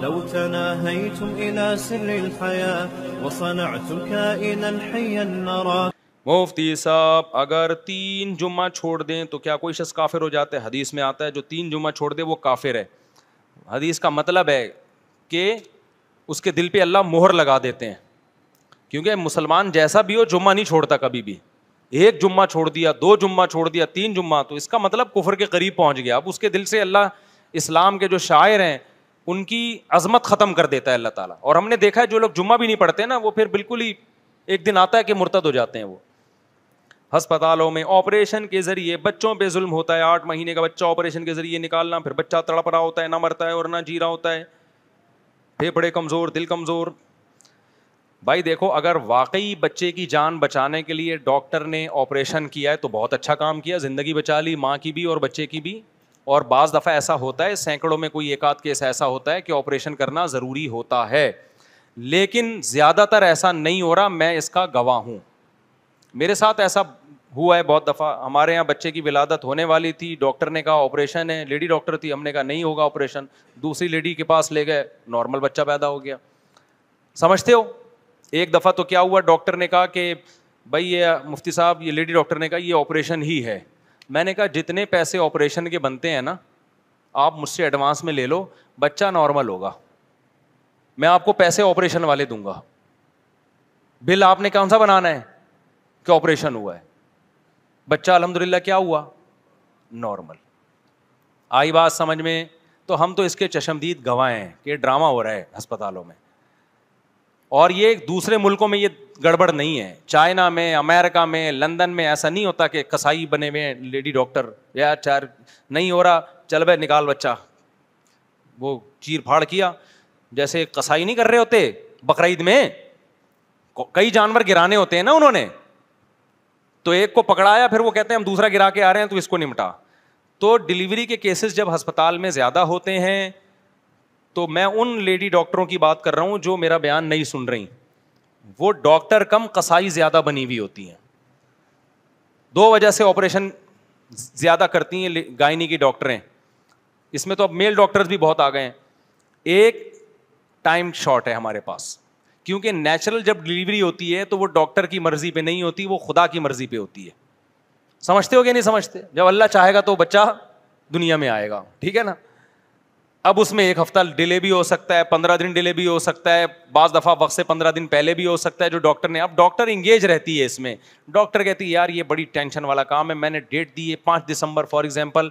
لو تناهيتم إلى سر الحياة وصنعتم كائنا حيا نرى. مفتی صاحب اگر 3 جمعہ چھوڑ دیں تو کیا کوئی شخص کافر ہو جاتا ہے؟ حدیث میں آتا ہے جو 3 جمعہ چھوڑ دے وہ کافر ہے. حدیث کا مطلب ہے کہ اس کے دل پہ اللہ مہر لگا دیتے ہیں, کیونکہ مسلمان جیسا بھی ہو جمعہ نہیں چھوڑتا کبھی بھی. 1 جمعہ چھوڑ دیا, 2 جمعہ چھوڑ دیا, 3 جمعہ, تو اس کا مطلب کفر کے قریب پہنچ گیا. اب اس کے دل سے اللہ اسلام کے جو شاعر ہیں ان کی عظمت ختم کر دیتا ہے اللہ تعالیٰ. اور ہم نے دیکھا ہے جو لوگ جمعہ بھی نہیں پڑھتے نا وہ پھر بالکل ہی ایک دن آتا ہے کہ مرتد ہو جاتے ہیں. وہ ہسپتالوں میں آپریشن کے ذریعے بچوں پہ ظلم ہوتا ہے. 8 مہینے کا بچہ آپریشن کے ذریعے نکالنا, پھر بچہ تڑپ رہا ہوتا ہے, نہ مرتا ہے اور نہ جی رہا ہوتا ہے, پھیپھڑے کمزور, دل کمزور. بھائی دیکھو, اگر واقعی بچے کی جان بچانے کے لیے ڈاکٹر نے آپریشن کیا ہے تو بہت اچھا کام کیا, زندگی بچا لی ماں کی بھی اور بچے کی بھی. اور بعض دفعہ ایسا ہوتا ہے, سینکڑوں میں کوئی 1 آدھ کیس ایسا ہوتا ہے کہ آپریشن کرنا ضروری ہوتا ہے, لیکن زیادہ تر ایسا نہیں ہو رہا. میں اس کا گواہ ہوں, میرے ساتھ ایسا ہوا ہے بہت دفعہ. ہمارے یہاں بچے کی ولادت ہونے والی تھی, ڈاکٹر نے کہا آپریشن ہے, لیڈی ڈاکٹر تھی, ہم نے کہا نہیں ہوگا آپریشن. دوسری لیڈی کے پاس لے گئے, نارمل بچہ پیدا ہو گیا. سمجھتے ہو؟ ایک دفعہ تو کیا ہوا, ڈاکٹر نے کہا کہ بھائی یہ مفتی صاحب, یہ لیڈی ڈاکٹر نے کہا یہ آپریشن ہی ہے. میں نے کہا جتنے پیسے آپریشن کے بنتے ہیں نا آپ مجھ سے ایڈوانس میں لے لو, بچہ نارمل ہوگا, میں آپ کو پیسے آپریشن والے دوں گا. بل آپ نے کون سا بنانا ہے کہ آپریشن ہوا ہے, بچہ الحمدللہ کیا ہوا, نارمل. آئی بات سمجھ میں؟ تو ہم تو اس کے چشمدید گواہ ہیں کہ ڈرامہ ہو رہا ہے ہسپتالوں میں. اور یہ دوسرے ملکوں میں یہ گڑبڑ نہیں ہے, چائنا میں, امریکہ میں, لندن میں ایسا نہیں ہوتا کہ کسائی بنے ہوئے ہیں لیڈی ڈاکٹر, یا چار نہیں ہو رہا چل بھائی نکال بچہ, وہ چیر پھاڑ کیا. جیسے کسائی نہیں کر رہے ہوتے بقرعید میں, کئی جانور گرانے ہوتے ہیں نا انہوں نے, تو ایک کو پکڑایا پھر وہ کہتے ہیں ہم دوسرا گرا کے آ رہے ہیں تو اس کو نمٹا. تو ڈلیوری کے کیسز جب ہسپتال میں زیادہ ہوتے ہیں تو میں ان لیڈی ڈاکٹروں کی بات کر رہا ہوں جو میرا بیان نہیں سن رہی, وہ ڈاکٹر کم قصائی زیادہ بنی ہوئی ہوتی ہیں. 2 وجہ سے آپریشن زیادہ کرتی ہیں گائنی کی ڈاکٹریں. اس میں تو اب میل ڈاکٹرز بھی بہت آ گئے ہیں. ایک ٹائم شارٹ ہے ہمارے پاس, کیونکہ نیچرل جب ڈلیوری ہوتی ہے تو وہ ڈاکٹر کی مرضی پہ نہیں ہوتی, وہ خدا کی مرضی پہ ہوتی ہے. سمجھتے ہو کہ نہیں سمجھتے؟ جب اللہ چاہے گا تو بچہ دنیا میں آئے گا, ٹھیک ہے نا. اب اس میں 1 ہفتہ ڈیلے بھی ہو سکتا ہے, 15 دن ڈیلے بھی ہو سکتا ہے, بعض دفعہ وقت سے 15 دن پہلے بھی ہو سکتا ہے جو ڈاکٹر نے. اب ڈاکٹر انگیج رہتی ہے اس میں, ڈاکٹر کہتی ہے یار یہ بڑی ٹینشن والا کام ہے, میں نے ڈیٹ دی ہے 5 دسمبر فار ایگزامپل,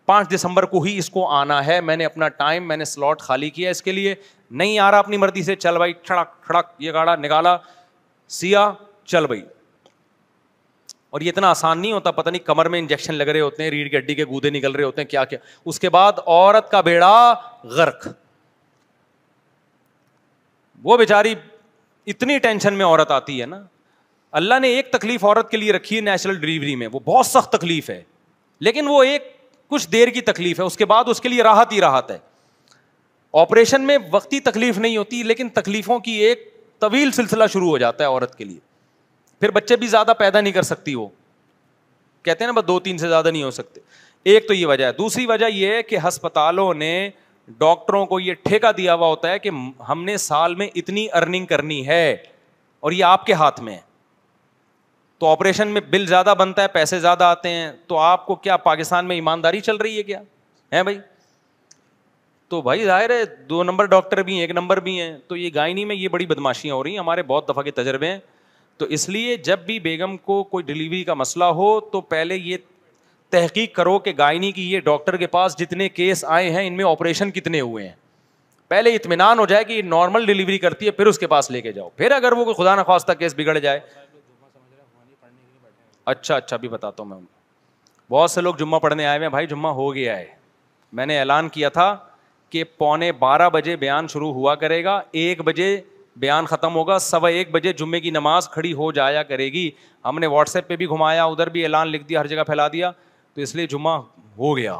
5 دسمبر کو ہی اس کو آنا ہے, میں نے اپنا ٹائم, میں نے سلاٹ خالی کیا اس کے لیے, نہیں آ رہا اپنی مرضی سے, چل بھائی ٹھڑک ٹھڑک یہ گاڑا نکالا, سیا چل بھائی. اور یہ اتنا آسان نہیں ہوتا, پتہ نہیں کمر میں انجیکشن لگ رہے ہوتے ہیں, ریڑھ کی ہڈی کے گودے نکل رہے ہوتے ہیں, کیا کیا. اس کے بعد عورت کا بیڑا غرق. وہ بیچاری اتنی ٹینشن میں عورت آتی ہے نا. اللہ نے ایک تکلیف عورت کے لیے رکھی ہے نیچرل ڈلیوری میں, وہ بہت سخت تکلیف ہے, لیکن وہ ایک کچھ دیر کی تکلیف ہے, اس کے بعد اس کے لیے راحت ہی راحت ہے. آپریشن میں وقتی تکلیف نہیں ہوتی, لیکن تکلیفوں کی ایک طویل سلسلہ شروع ہو جاتا ہے عورت کے لیے. پھر بچے بھی زیادہ پیدا نہیں کر سکتی, وہ کہتے ہیں نا بس 2-3 سے زیادہ نہیں ہو سکتے. ایک تو یہ وجہ ہے. دوسری وجہ یہ ہے کہ ہسپتالوں نے ڈاکٹروں کو یہ ٹھیکہ دیا ہوا ہوتا ہے کہ ہم نے سال میں اتنی ارننگ کرنی ہے اور یہ آپ کے ہاتھ میں ہے. تو آپریشن میں بل زیادہ بنتا ہے, پیسے زیادہ آتے ہیں, تو آپ کو کیا پاکستان میں ایمانداری چل رہی ہے کیا ہے بھائی؟ تو بھائی ظاہر ہے 2 نمبر ڈاکٹر بھی ہیں, 1 نمبر بھی ہیں. تو یہ گائنی میں یہ بڑی بدماشیاں ہو رہی ہیں, ہمارے بہت دفعہ کے تجربے ہیں. تو اس لیے جب بھی بیگم کو کوئی ڈلیوری کا مسئلہ ہو تو پہلے یہ تحقیق کرو کہ گائنی کی یہ ڈاکٹر کے پاس جتنے کیس آئے ہیں ان میں آپریشن کتنے ہوئے ہیں. پہلے اطمینان ہو جائے کہ نارمل ڈلیوری کرتی ہے, پھر اس کے پاس لے کے جاؤ. پھر اگر وہ کوئی خدا نخواستہ کیس بگڑ جائے. اچھا بھی بتاتا ہوں میں. بہت سے لوگ جمعہ پڑھنے آئے ہوئے ہیں, بھائی جمعہ ہو گیا ہے. میں نے اعلان کیا تھا کہ 11:15 بجے بیان شروع ہوا کرے گا, 1 بجے بیان ختم ہوگا, 1:15 بجے جمعے کی نماز کھڑی ہو جایا کرے گی. ہم نے واٹس ایپ پہ بھی گھمایا, ادھر بھی اعلان لکھ دیا, ہر جگہ پھیلا دیا. تو اس لیے جمعہ ہو گیا.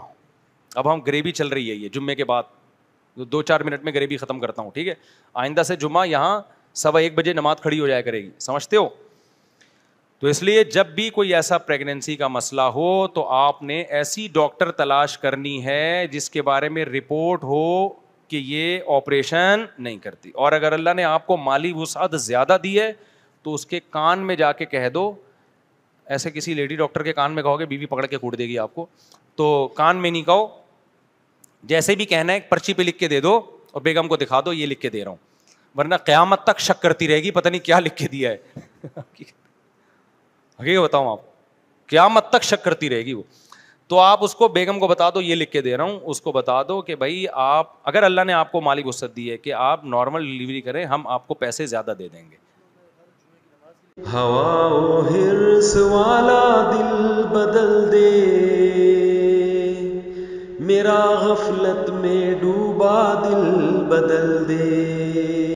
اب ہم گریوی چل رہی ہے یہ جمعے کے بعد, 2-4 منٹ میں گریوی ختم کرتا ہوں, ٹھیک ہے. آئندہ سے جمعہ یہاں 1:15 بجے نماز کھڑی ہو جایا کرے گی, سمجھتے ہو. تو اس لیے جب بھی کوئی ایسا پریگنینسی کا مسئلہ ہو تو آپ نے ایسی ڈاکٹر تلاش کرنی ہے جس کے بارے میں رپورٹ ہو کہ یہ آپریشن نہیں کرتی. اور اگر اللہ نے آپ کو مالی وسعت زیادہ دی ہے تو اس کے کان میں جا کے کہہ دو, ایسے کسی لیڈی ڈاکٹر کے کان میں کہو گے بیوی پکڑ کے کوٹ دے گی آپ کو, تو کان میں نہیں کہو, جیسے بھی کہنا ہے پرچی پہ لکھ کے دے دو اور بیگم کو دکھا دو یہ لکھ کے دے رہا ہوں, ورنہ قیامت تک شک کرتی رہے گی پتہ نہیں کیا لکھ کے دیا ہے. حقیقت بتاؤں آپ, قیامت تک شک کرتی رہے گی وہ. تو آپ اس کو بیگم کو بتا دو یہ لکھ کے دے رہا ہوں, اس کو بتا دو کہ بھائی آپ اگر اللہ نے آپ کو مالی وسعت دی ہے کہ آپ نارمل ڈلیوری کریں, ہم آپ کو پیسے زیادہ دے دیں گے. ہوا و حرص والا دل بدل دے, میرا غفلت میں ڈوبا دل بدل دے.